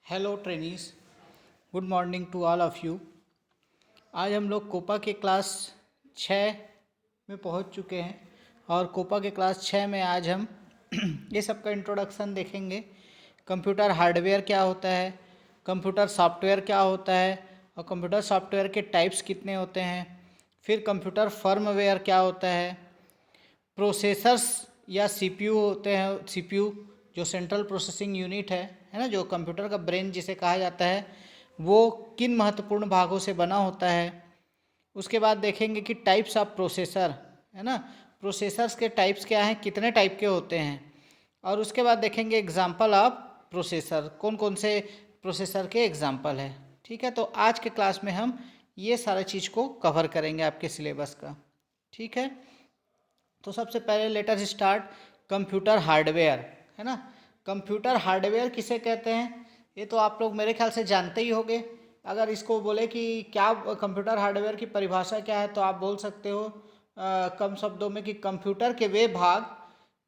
Hello trainees, good morning to all of you. आज हम लोग कोपा के क्लास 6 में पहुंच चुके हैं और कोपा के क्लास 6 में आज हम ये सब का इंट्रोडक्शन देखेंगे। कंप्यूटर हार्डवेयर क्या होता है, कंप्यूटर सॉफ्टवेयर क्या होता है और कंप्यूटर सॉफ्टवेयर के टाइप्स कितने होते हैं, फिर कंप्यूटर फर्मवेयर क्या होता है, प्रोसेसर्स या सीपीयू होते हैं, सीपीयू जो सेंट्रल प्रोसेसिंग यूनिट है ना, जो कंप्यूटर का ब्रेन जिसे कहा जाता है, वो किन महत्वपूर्ण भागों से बना होता है। उसके बाद देखेंगे कि टाइप्स ऑफ प्रोसेसर है ना, प्रोसेसर्स के टाइप्स क्या हैं, कितने टाइप के होते हैं। और उसके बाद देखेंगे एग्जाम्पल ऑफ प्रोसेसर, कौन कौन से प्रोसेसर के एग्जाम्पल है। ठीक है, तो आज के क्लास में हम ये सारा चीज़ को कवर करेंगे आपके सिलेबस का। ठीक है, तो सबसे पहले let us start computer hardware, है ना। कंप्यूटर हार्डवेयर किसे कहते हैं ये तो आप लोग मेरे ख्याल से जानते ही होंगे। अगर इसको बोले कि क्या कंप्यूटर हार्डवेयर की परिभाषा क्या है, तो आप बोल सकते हो कम शब्दों में कि कंप्यूटर के वे भाग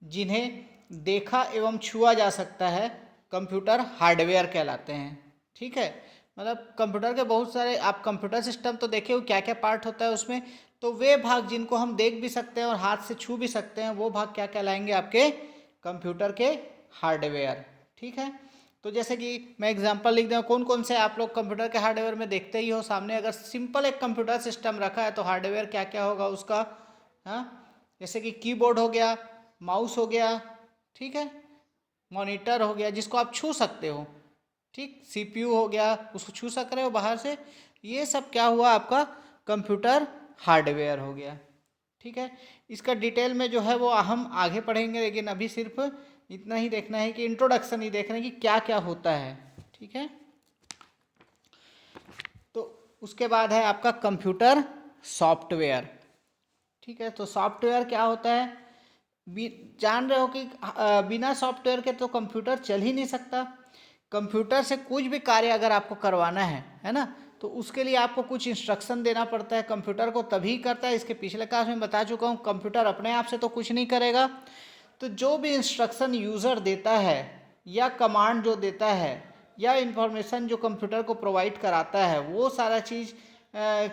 जिन्हें देखा एवं छुआ जा सकता है कंप्यूटर हार्डवेयर कहलाते हैं। ठीक है, मतलब कंप्यूटर के बहुत सारे, आप कंप्यूटर सिस्टम तो देखे हो क्या क्या पार्ट होता है उसमें, तो वे भाग जिनको हम देख भी सकते हैं और हाथ से छू भी सकते हैं, वो भाग क्या कहलाएंगे आपके कंप्यूटर के हार्डवेयर। ठीक है, तो जैसे कि मैं एग्जांपल लिख दूँ, कौन कौन से आप लोग कंप्यूटर के हार्डवेयर में देखते ही हो सामने। अगर सिंपल एक कंप्यूटर सिस्टम रखा है तो हार्डवेयर क्या क्या होगा उसका, हाँ, जैसे कि कीबोर्ड हो गया, माउस हो गया, ठीक है, मॉनिटर हो गया जिसको आप छू सकते हो, ठीक, सीपीयू हो गया उसको छू सक रहे हो बाहर से, ये सब क्या हुआ आपका कंप्यूटर हार्डवेयर हो गया। ठीक है, इसका डिटेल में जो है वो हम आगे पढ़ेंगे, लेकिन अभी सिर्फ इतना ही देखना है कि इंट्रोडक्शन ही देखना है कि क्या क्या होता है। ठीक है, तो उसके बाद है आपका कंप्यूटर सॉफ्टवेयर। ठीक है, तो सॉफ्टवेयर क्या होता है, जान रहे हो कि बिना सॉफ्टवेयर के तो कंप्यूटर चल ही नहीं सकता। कंप्यूटर से कुछ भी कार्य अगर आपको करवाना है ना, तो उसके लिए आपको कुछ इंस्ट्रक्शन देना पड़ता है। कंप्यूटर को तभी करता है, इसके पिछले क्लास में बता चुका हूँ, कंप्यूटर अपने आप से तो कुछ नहीं करेगा। तो जो भी इंस्ट्रक्शन यूज़र देता है या कमांड जो देता है या इंफॉर्मेशन जो कंप्यूटर को प्रोवाइड कराता है, वो सारा चीज़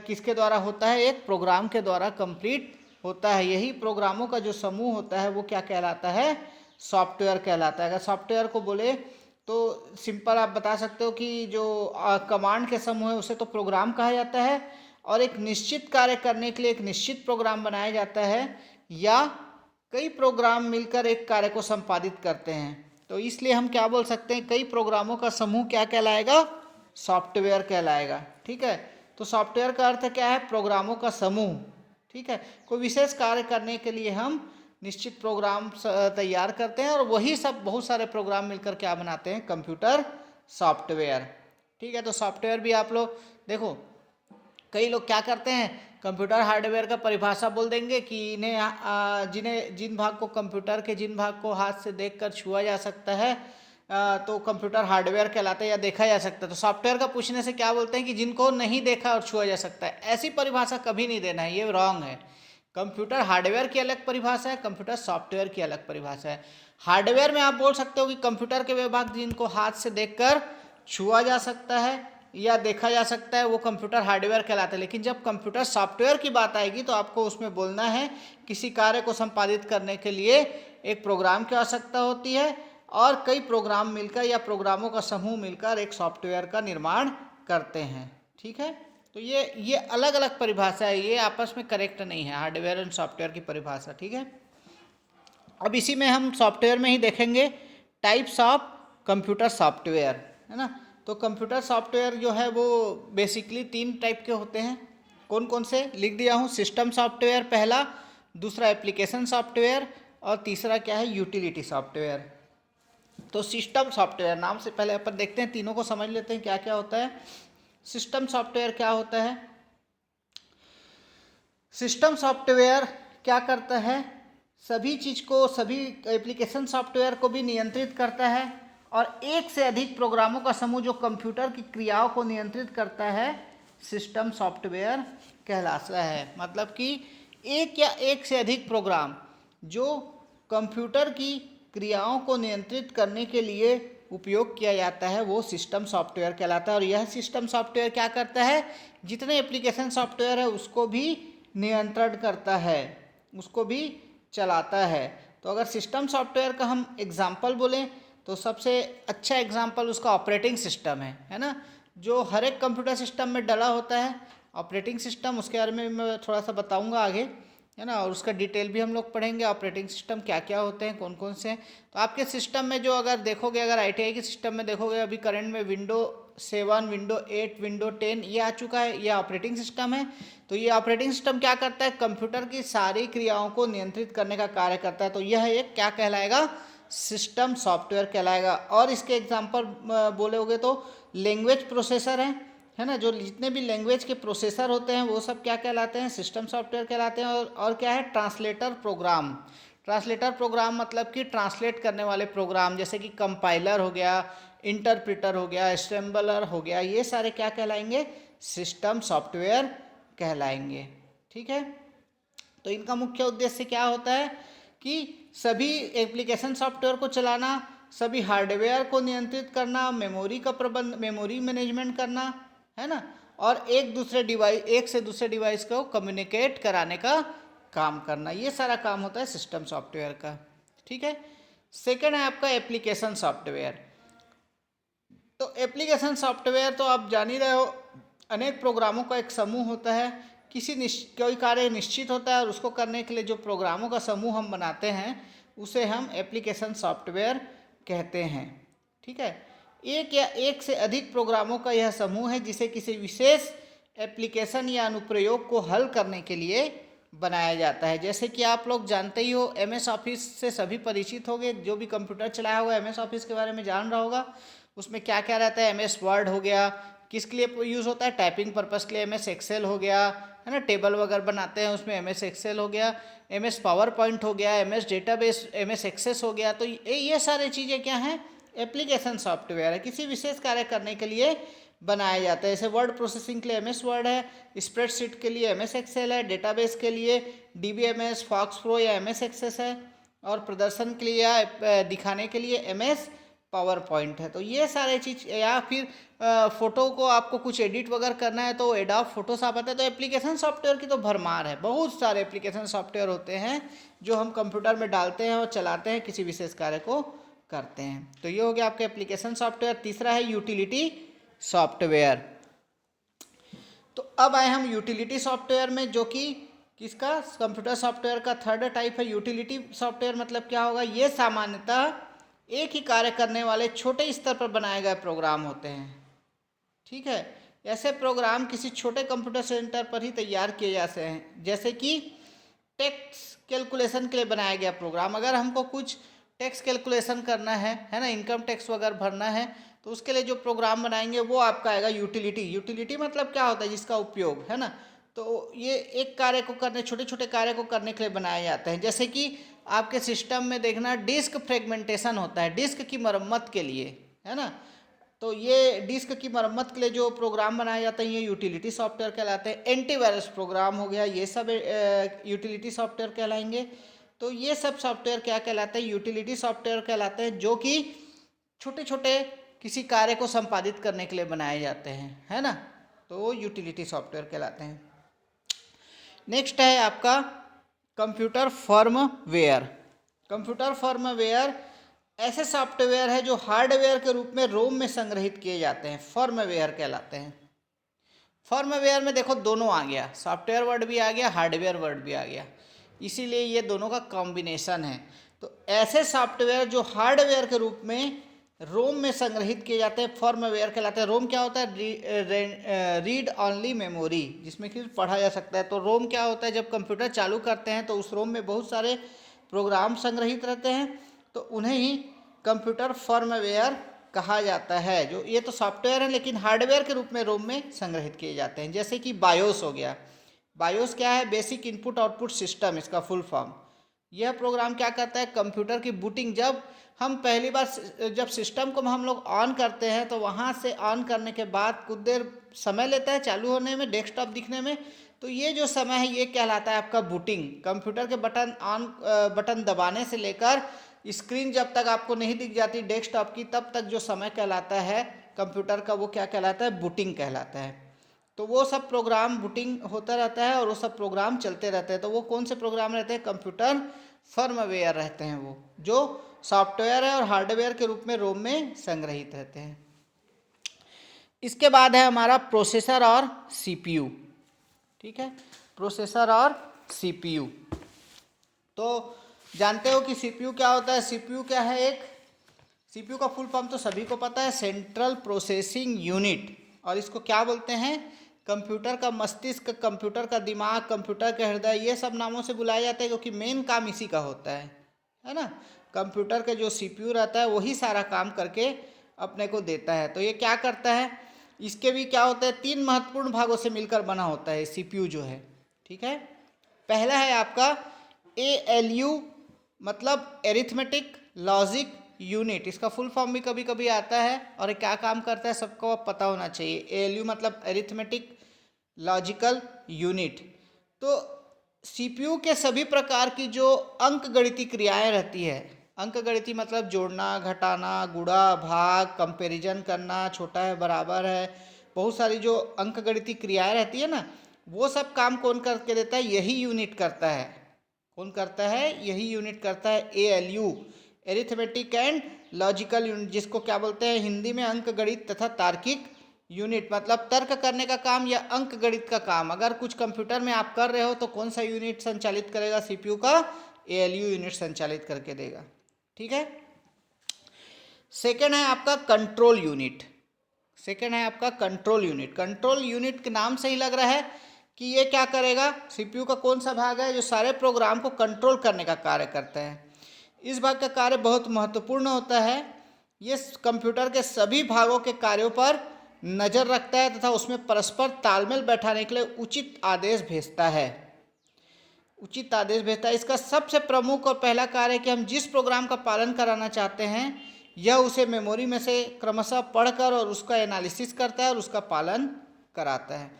किसके द्वारा होता है, एक प्रोग्राम के द्वारा कंप्लीट होता है। यही प्रोग्रामों का जो समूह होता है वो क्या कहलाता है, सॉफ्टवेयर कहलाता है। अगर सॉफ्टवेयर को बोले तो सिंपल आप बता सकते हो कि जो कमांड के समूह है उसे तो प्रोग्राम कहा जाता है, और एक निश्चित कार्य करने के लिए एक निश्चित प्रोग्राम बनाया जाता है, या कई प्रोग्राम मिलकर एक कार्य को संपादित करते हैं। तो इसलिए हम क्या बोल सकते हैं, कई प्रोग्रामों का समूह क्या कहलाएगा, सॉफ्टवेयर कहलाएगा। ठीक है, तो सॉफ्टवेयर का अर्थ क्या है, प्रोग्रामों का समूह। ठीक है, कोई विशेष कार्य करने के लिए हम निश्चित प्रोग्राम तैयार करते हैं, और वही सब बहुत सारे प्रोग्राम मिलकर क्या बनाते हैं, कंप्यूटर सॉफ्टवेयर। ठीक है, तो सॉफ्टवेयर भी आप लोग देखो, कई लोग क्या करते हैं, कंप्यूटर हार्डवेयर का परिभाषा बोल देंगे कि जिन भाग को कंप्यूटर के जिन भाग को हाथ से देखकर छुआ जा सकता है तो कंप्यूटर हार्डवेयर कहलाता है या देखा जा सकता है। तो सॉफ्टवेयर का पूछने से क्या बोलते हैं कि जिनको नहीं देखा और छुआ जा सकता है। ऐसी परिभाषा कभी नहीं देना है, ये रॉन्ग है। कंप्यूटर हार्डवेयर की अलग परिभाषा है, कंप्यूटर सॉफ्टवेयर की अलग परिभाषा है। हार्डवेयर में आप बोल सकते हो कि कंप्यूटर के वे भाग जिनको हाथ से देखकर छुआ जा सकता है या देखा जा सकता है, वो कंप्यूटर हार्डवेयर कहलाता है। लेकिन जब कंप्यूटर सॉफ्टवेयर की बात आएगी तो आपको उसमें बोलना है किसी कार्य को संपादित करने के लिए एक प्रोग्राम की आवश्यकता होती है, और कई प्रोग्राम मिलकर या प्रोग्रामों का समूह मिलकर एक सॉफ्टवेयर का निर्माण करते हैं। ठीक है, तो ये अलग अलग परिभाषा है, ये आपस में करेक्ट नहीं है, हार्डवेयर एंड सॉफ्टवेयर की परिभाषा। ठीक है, अब इसी में हम सॉफ्टवेयर में ही देखेंगे टाइप्स ऑफ कंप्यूटर सॉफ्टवेयर, है ना। तो कंप्यूटर सॉफ्टवेयर जो है वो बेसिकली 3 टाइप के होते हैं। कौन कौन से लिख दिया हूँ, सिस्टम सॉफ्टवेयर पहला, दूसरा एप्लीकेशन सॉफ्टवेयर, और तीसरा क्या है, यूटिलिटी सॉफ्टवेयर। तो सिस्टम सॉफ्टवेयर नाम से पहले अपन देखते हैं, तीनों को समझ लेते हैं क्या क्या होता है। सिस्टम सॉफ्टवेयर क्या होता है, सिस्टम सॉफ्टवेयर क्या करता है, सभी चीज़ को, सभी एप्लीकेशन सॉफ्टवेयर को भी नियंत्रित करता है, और एक से अधिक प्रोग्रामों का समूह जो कंप्यूटर की क्रियाओं को नियंत्रित करता है, सिस्टम सॉफ्टवेयर कहलाता है। मतलब कि एक या एक से अधिक प्रोग्राम जो कंप्यूटर की क्रियाओं को नियंत्रित करने के लिए उपयोग किया जाता है वो सिस्टम सॉफ्टवेयर कहलाता है। और यह सिस्टम सॉफ्टवेयर क्या करता है, जितने एप्लीकेशन सॉफ्टवेयर है उसको भी नियंत्रण करता है, उसको भी चलाता है। तो अगर सिस्टम सॉफ्टवेयर का हम एग्जाम्पल बोलें तो सबसे अच्छा एग्जाम्पल उसका ऑपरेटिंग सिस्टम है ना, जो हर एक कंप्यूटर सिस्टम में डला होता है ऑपरेटिंग सिस्टम। उसके बारे में मैं थोड़ा सा बताऊंगा आगे, है ना, और उसका डिटेल भी हम लोग पढ़ेंगे, ऑपरेटिंग सिस्टम क्या क्या होते हैं, कौन कौन से हैं। तो आपके सिस्टम में जो अगर देखोगे, अगर आईटीआई के सिस्टम में देखोगे, अभी करंट में विंडो 7, विंडो 8, विंडो 10 ये आ चुका है, ये ऑपरेटिंग सिस्टम है। तो ये ऑपरेटिंग सिस्टम क्या करता है, कंप्यूटर की सारी क्रियाओं को नियंत्रित करने का कार्य करता है। तो यह एक क्या कहलाएगा, सिस्टम सॉफ्टवेयर कहलाएगा। और इसके एग्जाम्पल बोलोगे तो लैंग्वेज प्रोसेसर है ना, जो जितने भी लैंग्वेज के प्रोसेसर होते हैं वो सब क्या कहलाते हैं, सिस्टम सॉफ्टवेयर कहलाते हैं। और क्या है, ट्रांसलेटर प्रोग्राम। ट्रांसलेटर प्रोग्राम मतलब कि ट्रांसलेट करने वाले प्रोग्राम, जैसे कि कंपाइलर हो गया, इंटरप्रेटर हो गया, असेंबलर हो गया, ये सारे क्या कहलाएंगे, सिस्टम सॉफ्टवेयर कहलाएंगे। ठीक है, तो इनका मुख्य उद्देश्य क्या होता है कि सभी एप्लीकेशन सॉफ्टवेयर को चलाना, सभी हार्डवेयर को नियंत्रित करना, मेमोरी का प्रबंध, मेमोरी मैनेजमेंट करना, है ना, और एक से दूसरे डिवाइस को कम्युनिकेट कराने का काम करना, ये सारा काम होता है सिस्टम सॉफ्टवेयर का। ठीक है, सेकंड है आपका एप्लीकेशन सॉफ्टवेयर। तो एप्लीकेशन सॉफ्टवेयर तो आप जान ही रहे हो, अनेक प्रोग्रामों का एक समूह होता है। कोई कार्य निश्चित होता है और उसको करने के लिए जो प्रोग्रामों का समूह हम बनाते हैं उसे हम एप्लीकेशन सॉफ्टवेयर कहते हैं। ठीक है, एक या एक से अधिक प्रोग्रामों का यह समूह है जिसे किसी विशेष एप्लीकेशन या अनुप्रयोग को हल करने के लिए बनाया जाता है। जैसे कि आप लोग जानते ही हो, एमएस ऑफिस से सभी परिचित होंगे, जो भी कंप्यूटर चलाया होगा एमएस ऑफिस के बारे में जान रहा होगा। उसमें क्या क्या रहता है, एमएस वर्ड हो गया, किसके लिए यूज़ होता है, टाइपिंग पर्पस के लिए एमएस एक्सेल हो गया, है ना, टेबल वगैरह बनाते हैं उसमें एमएस एक्सेल हो गया, एमएस पावर पॉइंट हो गया, एमएस डेटाबेस, एमएस एक्सेस हो गया। तो ये सारी चीज़ें क्या हैं, एप्लीकेशन सॉफ्टवेयर है, किसी विशेष कार्य करने के लिए बनाया जाता है। जैसे वर्ड प्रोसेसिंग के लिए एमएस वर्ड है, स्प्रेडशीट के लिए एमएस एक्सेल है, डेटाबेस के लिए डीबीएमएस, फॉक्स प्रो या एमएस एक्सेस है, और प्रदर्शन के लिए या दिखाने के लिए एमएस पावर पॉइंट है। तो ये सारे चीज़, या फिर फोटो को आपको कुछ एडिट वगैरह करना है तो एडोब फोटोशॉप आता है। तो एप्लीकेशन सॉफ्टवेयर की तो भरमार है, बहुत सारे एप्लीकेशन सॉफ्टवेयर होते हैं जो हम कंप्यूटर में डालते हैं और चलाते हैं, किसी विशेष कार्य को करते हैं। तो ये हो गया आपका एप्लीकेशन सॉफ्टवेयर। तीसरा है यूटिलिटी सॉफ्टवेयर। तो अब आए हम यूटिलिटी सॉफ्टवेयर में, जो कि किसका, कंप्यूटर सॉफ्टवेयर का थर्ड टाइप है। यूटिलिटी सॉफ्टवेयर मतलब क्या होगा, ये सामान्यतः एक ही कार्य करने वाले छोटे स्तर पर बनाए गए प्रोग्राम होते हैं। ठीक है, ऐसे प्रोग्राम किसी छोटे कंप्यूटर सेंटर पर ही तैयार किए जाते हैं। जैसे कि टैक्स कैलकुलेशन के लिए बनाया गया प्रोग्राम, अगर हमको कुछ टैक्स कैलकुलेशन करना है ना, इनकम टैक्स वगैरह भरना है, तो उसके लिए जो प्रोग्राम बनाएंगे वो आपका आएगा यूटिलिटी। यूटिलिटी मतलब क्या होता है, जिसका उपयोग, है ना। तो ये एक कार्य को करने, छोटे छोटे कार्य को करने के लिए बनाए जाते हैं। जैसे कि आपके सिस्टम में देखना, डिस्क फ्रेगमेंटेशन होता है, डिस्क की मरम्मत के लिए, है ना। तो ये डिस्क की मरम्मत के लिए जो प्रोग्राम बनाए जाते हैं ये यूटिलिटी सॉफ्टवेयर कहलाते हैं। एंटीवायरस प्रोग्राम हो गया, ये सब यूटिलिटी सॉफ्टवेयर कहलाएंगे। तो ये सब सॉफ्टवेयर क्या कहलाते हैं, यूटिलिटी सॉफ्टवेयर कहलाते हैं, जो कि छोटे छोटे किसी कार्य को संपादित करने के लिए बनाए जाते हैं, है ना। तो वो यूटिलिटी सॉफ्टवेयर कहलाते हैं। नेक्स्ट है आपका कंप्यूटर फर्मवेयर। कंप्यूटर फर्मवेयर ऐसे सॉफ्टवेयर है जो हार्डवेयर के रूप में रोम में संग्रहित किए जाते हैं, फर्मवेयर कहलाते हैं। फर्मवेयर में देखो दोनों आ गया, सॉफ्टवेयर वर्ड भी आ गया, हार्डवेयर वर्ड भी आ गया, इसीलिए ये दोनों का कॉम्बिनेशन है। तो ऐसे सॉफ्टवेयर जो हार्डवेयर के रूप में रोम में संग्रहित किए जाते हैं फर्मवेयर कहलाते हैं। रोम क्या होता है, रीड ऑनली मेमोरी, जिसमें कि पढ़ा जा सकता है। तो रोम क्या होता है, जब कंप्यूटर चालू करते हैं तो उस रोम में बहुत सारे प्रोग्राम संग्रहित रहते हैं, तो उन्हें ही कंप्यूटर फर्मवेयर कहा जाता है। जो ये तो सॉफ्टवेयर है लेकिन हार्डवेयर के रूप में रोम में संग्रहित किए जाते हैं। जैसे कि बायोस हो गया, बायोस क्या है, बेसिक इनपुट आउटपुट सिस्टम, इसका फुल फॉर्म। यह प्रोग्राम क्या करता है, कंप्यूटर की बूटिंग, जब हम पहली बार जब सिस्टम को हम लोग ऑन करते हैं तो वहाँ से ऑन करने के बाद कुछ देर समय लेता है चालू होने में, डेस्कटॉप दिखने में। तो ये जो समय है ये कहलाता है आपका बूटिंग। कंप्यूटर के बटन दबाने से लेकर स्क्रीन जब तक आपको नहीं दिख जाती डेस्कटॉप की, तब तक जो समय कहलाता है कंप्यूटर का, वो क्या कहलाता है, बूटिंग कहलाता है। तो वो सब प्रोग्राम बूटिंग होता रहता है और वो सब प्रोग्राम चलते रहते हैं। तो वो कौन से प्रोग्राम रहते हैं, कंप्यूटर फर्मवेयर रहते हैं, वो जो सॉफ्टवेयर है और हार्डवेयर के रूप में रोम में संग्रहित रहते हैं। इसके बाद है हमारा प्रोसेसर और सीपीयू। ठीक है, प्रोसेसर और सीपीयू। तो जानते हो कि सीपीयू क्या होता है। सीपीयू क्या है, एक सीपीयू का फुल फॉर्म तो सभी को पता है, सेंट्रल प्रोसेसिंग यूनिट। और इसको क्या बोलते हैं, कंप्यूटर का मस्तिष्क, कंप्यूटर का दिमाग, कंप्यूटर का हृदय, ये सब नामों से बुलाया जाता है क्योंकि मेन काम इसी का होता है ना। कंप्यूटर का जो सीपीयू रहता है वही सारा काम करके अपने को देता है। तो ये क्या करता है, इसके भी क्या होता है, 3 महत्वपूर्ण भागों से मिलकर बना होता है सीपीयू जो है। ठीक है, पहला है आपका ALU, मतलब एरिथमेटिक लॉजिक यूनिट। इसका फुल फॉर्म भी कभी कभी आता है और क्या काम करता है सबको पता होना चाहिए। ALU मतलब एरिथमेटिक लॉजिकल यूनिट। तो सीपीयू के सभी प्रकार की जो अंकगणितीय क्रियाएं रहती है, अंकगणितीय मतलब जोड़ना, घटाना, गुणा, भाग, कंपैरिजन करना, छोटा है बराबर है, बहुत सारी जो अंकगणितीय क्रियाएं रहती है ना, वो सब काम कौन करके देता है, यही यूनिट करता है। कौन करता है, यही यूनिट करता है, ALU arithmetic and logical unit, जिसको क्या बोलते हैं हिंदी में अंकगणित तथा तार्किक यूनिट। मतलब तर्क करने का काम या अंक गणित का काम अगर कुछ कंप्यूटर में आप कर रहे हो तो कौन सा यूनिट संचालित करेगा, सीपीयू का ALU यूनिट संचालित करके देगा। ठीक है, सेकेंड है आपका कंट्रोल यूनिट। सेकेंड है आपका कंट्रोल यूनिट। कंट्रोल यूनिट के नाम से ही लग रहा है कि ये क्या करेगा, सीपीयू का कौन सा भाग है जो सारे प्रोग्राम को कंट्रोल करने का कार्य करता है। इस भाग का कार्य बहुत महत्वपूर्ण होता है। ये कंप्यूटर के सभी भागों के कार्यों पर नज़र रखता है तथा उसमें परस्पर तालमेल बैठाने के लिए उचित आदेश भेजता है। उचित आदेश भेजता है। इसका सबसे प्रमुख और पहला कार्य है कि हम जिस प्रोग्राम का पालन कराना चाहते हैं यह उसे मेमोरी में से क्रमशः पढ़कर और उसका एनालिसिस करता है और उसका पालन कराता है।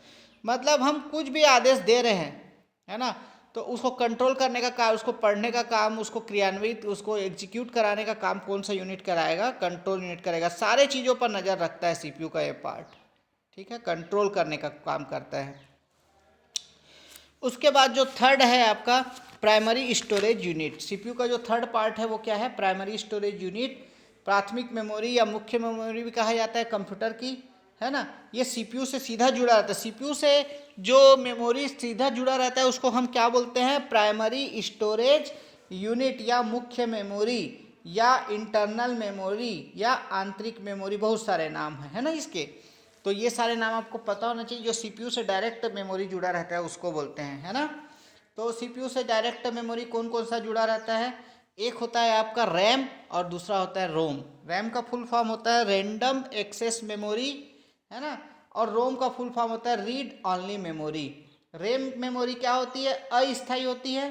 मतलब हम कुछ भी आदेश दे रहे हैं, है ना, तो उसको कंट्रोल करने का काम, उसको पढ़ने का काम, उसको क्रियान्वित, उसको एग्जीक्यूट कराने का काम कौन सा यूनिट कराएगा, कंट्रोल यूनिट करेगा। सारे चीज़ों पर नज़र रखता है सीपीयू का ये पार्ट। ठीक है, कंट्रोल करने का काम करता है। उसके बाद जो थर्ड है आपका प्राइमरी स्टोरेज यूनिट। सीपीयू का जो थर्ड पार्ट है वो क्या है, प्राइमरी स्टोरेज यूनिट। प्राथमिक मेमोरी या मुख्य मेमोरी भी कहा जाता है कंप्यूटर की, है ना। ये सीपीयू से सीधा जुड़ा रहता है। सीपीयू से जो मेमोरी सीधा जुड़ा रहता है उसको हम क्या बोलते हैं, प्राइमरी स्टोरेज यूनिट या मुख्य मेमोरी या इंटरनल मेमोरी या आंतरिक मेमोरी, बहुत सारे नाम हैं, है ना इसके। तो ये सारे नाम आपको पता होना चाहिए। जो सीपीयू से डायरेक्ट मेमोरी जुड़ा रहता है उसको बोलते हैं, है ना। तो सीपीयू से डायरेक्ट मेमोरी कौन कौन सा जुड़ा रहता है, एक होता है आपका रैम और दूसरा होता है रोम। रैम का फुल फॉर्म होता है रैंडम एक्सेस मेमोरी, है ना, और रोम का फुल फॉर्म होता है read only memory. RAM memory क्या होती है, अस्थायी होती है।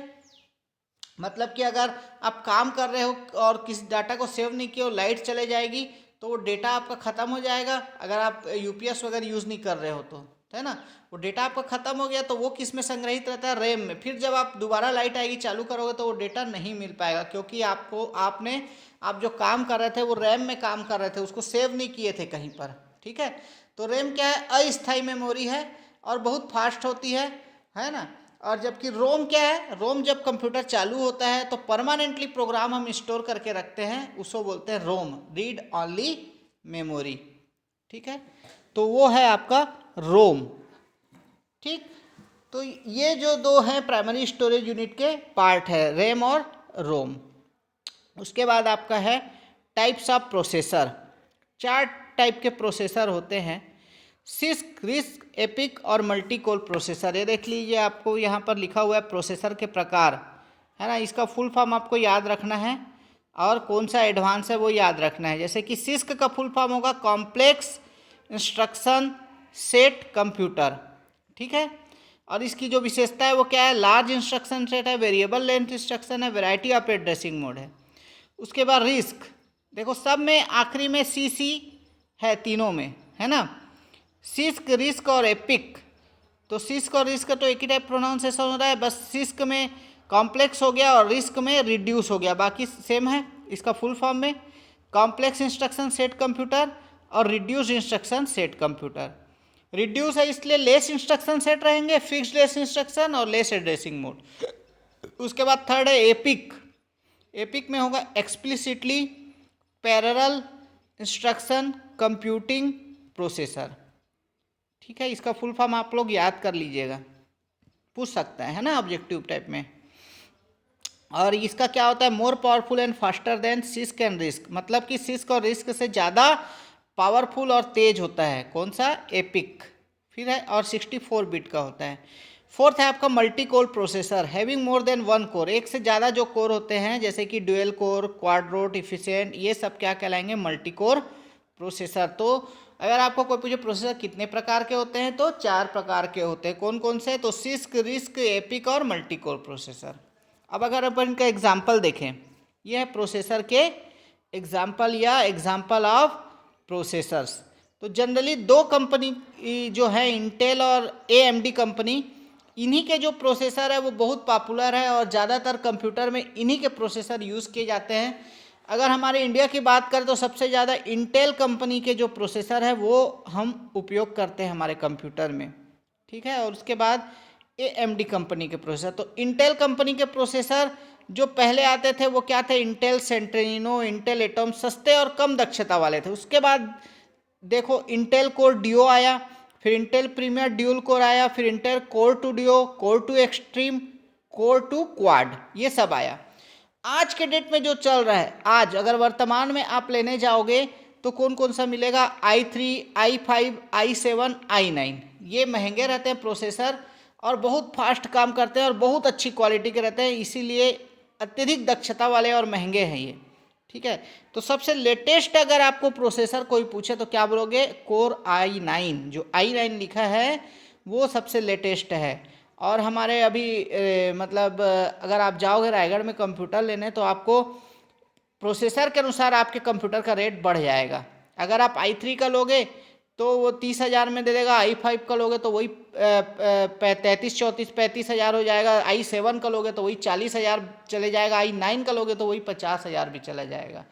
मतलब कि अगर आप काम कर रहे हो और किसी डाटा को सेव नहीं किए और लाइट चले जाएगी तो वो डेटा आपका ख़त्म हो जाएगा। अगर आप यूपीएस वगैरह यूज़ नहीं कर रहे हो तो, है ना, वो डेटा आपका ख़त्म हो गया तो वो किस में संग्रहित रहता है, रैम में। फिर जब आप दोबारा लाइट आएगी चालू करोगे तो वो डेटा नहीं मिल पाएगा क्योंकि आप जो काम कर रहे थे वो रैम में काम कर रहे थे, उसको सेव नहीं किए थे कहीं पर। ठीक है, तो रैम क्या है, अस्थायी मेमोरी है और बहुत फास्ट होती है ना। और जबकि रोम क्या है, रोम जब कंप्यूटर चालू होता है तो परमानेंटली प्रोग्राम हम स्टोर करके रखते हैं, उसको बोलते हैं रोम, रीड ऑनली मेमोरी। ठीक है, तो वो है आपका रोम। ठीक, तो ये जो दो हैं प्राइमरी स्टोरेज यूनिट के पार्ट है, रैम और रोम। उसके बाद आपका है टाइप्स ऑफ प्रोसेसर। 4 टाइप के प्रोसेसर होते हैं, सिस्क, रिस्क, एपिक और मल्टी कोर प्रोसेसर। ये देख लीजिए, आपको यहाँ पर लिखा हुआ है प्रोसेसर के प्रकार, है ना। इसका फुल फॉर्म आपको याद रखना है और कौन सा एडवांस है वो याद रखना है। जैसे कि सिस्क का फुल फॉर्म होगा कॉम्प्लेक्स इंस्ट्रक्शन सेट कंप्यूटर। ठीक है, और इसकी जो विशेषता है वो क्या है, लार्ज इंस्ट्रक्शन सेट है, वेरिएबल लेंथ इंस्ट्रक्शन है, वेराइटी ऑफ एड्रेसिंग मोड है। उसके बाद रिस्क, देखो सब में आखिरी में CC है, तीनों में, है ना। सिस्क, रिस्क और एपिक। तो सिस्क और रिस्क तो एक ही टाइप प्रोनाउंसिएशन हो रहा है, बस सिस्क में कॉम्प्लेक्स हो गया और रिस्क में रिड्यूस हो गया, बाकी सेम है। इसका फुल फॉर्म में कॉम्प्लेक्स इंस्ट्रक्शन सेट कंप्यूटर और reduced instruction set computer. Reduce है इसलिए लेस इंस्ट्रक्शन सेट रहेंगे, फिक्स्ड लेस इंस्ट्रक्शन और लेस एड्रेसिंग मोड। उसके बाद थर्ड है एपिक। एपिक में होगा explicitly parallel instruction computing processor. ठीक है, इसका फुल फॉर्म आप लोग याद कर लीजिएगा, पूछ सकता है ना ऑब्जेक्टिव टाइप में। और इसका क्या होता है, more powerful and faster than six and risk, मतलब कि सिस्क और रिस्क से ज़्यादा पावरफुल और तेज होता है कौन सा, एपिक। फिर है और 64 बिट का होता है। फोर्थ है आपका multi core processor having more than one core, एक से ज़्यादा जो कोर होते हैं जैसे कि ड्यूअल कोर, क्वाड्रोट, इफिशिएंट, ये सब क्या कहलाएंगे, मल्टी कोर प्रोसेसर। तो अगर आपको कोई पूछे प्रोसेसर कितने प्रकार के होते हैं तो 4 प्रकार के होते हैं। कौन कौन से, तो सिस्क, रिस्क, एपिक और मल्टी कोर प्रोसेसर। अब अगर अपन इनका एग्जाम्पल देखें, यह है प्रोसेसर के एग्जाम्पल या एग्जाम्पल ऑफ प्रोसेसर्स। तो जनरली 2 कंपनी जो है इंटेल और AMD कंपनी, इन्हीं के जो प्रोसेसर है वो बहुत पॉपुलर है और ज़्यादातर कंप्यूटर में इन्हीं के प्रोसेसर यूज़ किए जाते हैं। अगर हमारे इंडिया की बात करें तो सबसे ज़्यादा इंटेल कंपनी के जो प्रोसेसर है वो हम उपयोग करते हैं हमारे कंप्यूटर में। ठीक है, और उसके बाद AMD कंपनी के प्रोसेसर। तो इंटेल कंपनी के प्रोसेसर जो पहले आते थे वो क्या थे, इंटेल सेंट्रिनो, इंटेल एटॉम, सस्ते और कम दक्षता वाले थे। उसके बाद देखो इंटेल कोर डियो आया, फिर इंटेल प्रीमियर ड्यूल कोर आया, फिर Intel core two duo, core two extreme, core two quad, ये सब आया। आज के डेट में जो चल रहा है, आज अगर वर्तमान में आप लेने जाओगे तो कौन कौन सा मिलेगा, i3, i5, i7, i9, ये महंगे रहते हैं प्रोसेसर और बहुत फास्ट काम करते हैं और बहुत अच्छी क्वालिटी के रहते हैं, इसीलिए अत्यधिक दक्षता वाले और महंगे हैं ये। ठीक है, तो सबसे लेटेस्ट अगर आपको प्रोसेसर कोई पूछे तो क्या बोलोगे, कोर i9, जो i9 लिखा है वो सबसे लेटेस्ट है। और हमारे अभी मतलब अगर आप जाओगे रायगढ़ में कंप्यूटर लेने तो आपको प्रोसेसर के अनुसार आपके कंप्यूटर का रेट बढ़ जाएगा। अगर आप i3 का लोगे तो वो 30,000 में दे देगा, i5 का लोगे तो वही 35,000 हो जाएगा, i7 का लोगे तो वही 40,000 चले जाएगा, i9 का लोगे तो वही 50,000 भी चला जाएगा।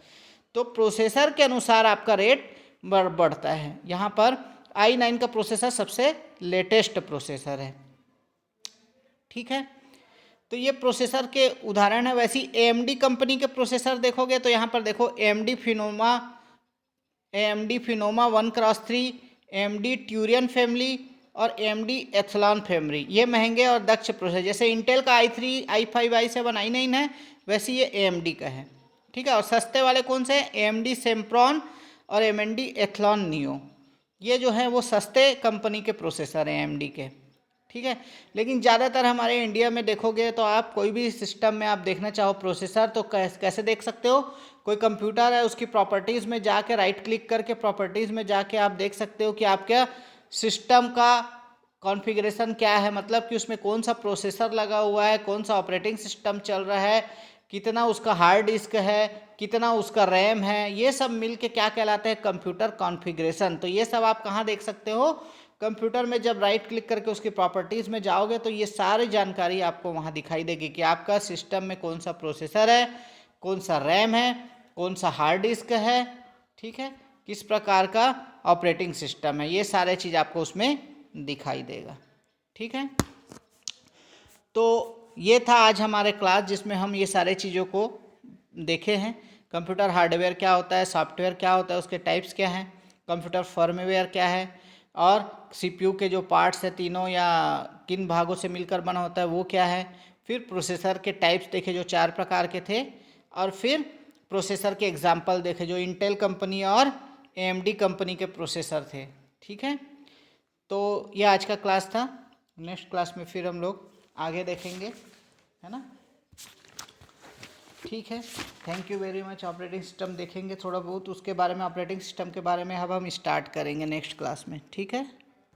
तो प्रोसेसर के अनुसार आपका रेट बढ़ता है। यहाँ पर i9 का प्रोसेसर सबसे लेटेस्ट प्रोसेसर है। ठीक है, तो ये प्रोसेसर के उदाहरण है। वैसी AMD कंपनी के प्रोसेसर देखोगे तो यहाँ पर देखो AMD फिनोमा 1x3, AMD ट्यूरियन फैमिली और AMD एथलॉन फैमिली, ये महंगे और दक्ष प्रोसेसर। जैसे इंटेल का i3, i5, i7, i9 है, वैसे ये AMD का है। ठीक है, और सस्ते वाले कौन से हैं, AMD सेम्प्रॉन और AMD एथलॉन नियो, ये जो है वो सस्ते कंपनी के प्रोसेसर हैं AMD के। ठीक है, लेकिन ज़्यादातर हमारे इंडिया में देखोगे तो आप कोई भी सिस्टम में आप देखना चाहो प्रोसेसर तो कैसे देख सकते हो, कोई कंप्यूटर है उसकी प्रॉपर्टीज़ में जाके राइट क्लिक करके प्रॉपर्टीज़ में जाके आप देख सकते हो कि आपका सिस्टम का कॉन्फ़िगरेशन क्या है, मतलब कि उसमें कौन सा प्रोसेसर लगा हुआ है, कौन सा ऑपरेटिंग सिस्टम चल रहा है, कितना उसका हार्ड डिस्क है, कितना उसका रैम है, ये सब मिल के क्या कहलाते हैं, कंप्यूटर कॉन्फ़िगरेशन। तो ये सब आप कहाँ देख सकते हो, कंप्यूटर में जब राइट क्लिक करके उसकी प्रॉपर्टीज़ में जाओगे तो ये सारी जानकारी आपको वहाँ दिखाई देगी कि आपका सिस्टम में कौन सा प्रोसेसर है, कौन सा रैम है, कौन सा हार्ड डिस्क है, ठीक है, किस प्रकार का ऑपरेटिंग सिस्टम है, ये सारे चीज़ आपको उसमें दिखाई देगा। ठीक है, तो ये था आज हमारे क्लास जिसमें हम ये सारे चीज़ों को देखे हैं। कंप्यूटर हार्डवेयर क्या होता है, सॉफ्टवेयर क्या होता है, उसके टाइप्स क्या हैं, कंप्यूटर फर्मवेयर क्या है, और CPU के जो पार्ट्स हैं तीनों या किन भागों से मिलकर बना होता है वो क्या है, फिर प्रोसेसर के टाइप्स देखे जो 4 प्रकार के थे, और फिर प्रोसेसर के एग्जाम्पल देखे जो इंटेल कंपनी और AMD कंपनी के प्रोसेसर थे। ठीक है, तो ये आज का क्लास था। नेक्स्ट क्लास में फिर हम लोग आगे देखेंगे, है ना। ठीक है, thank you very much. Operating system देखेंगे थोड़ा बहुत, उसके बारे में ऑपरेटिंग सिस्टम के बारे में अब हम स्टार्ट करेंगे नेक्स्ट क्लास में। ठीक है।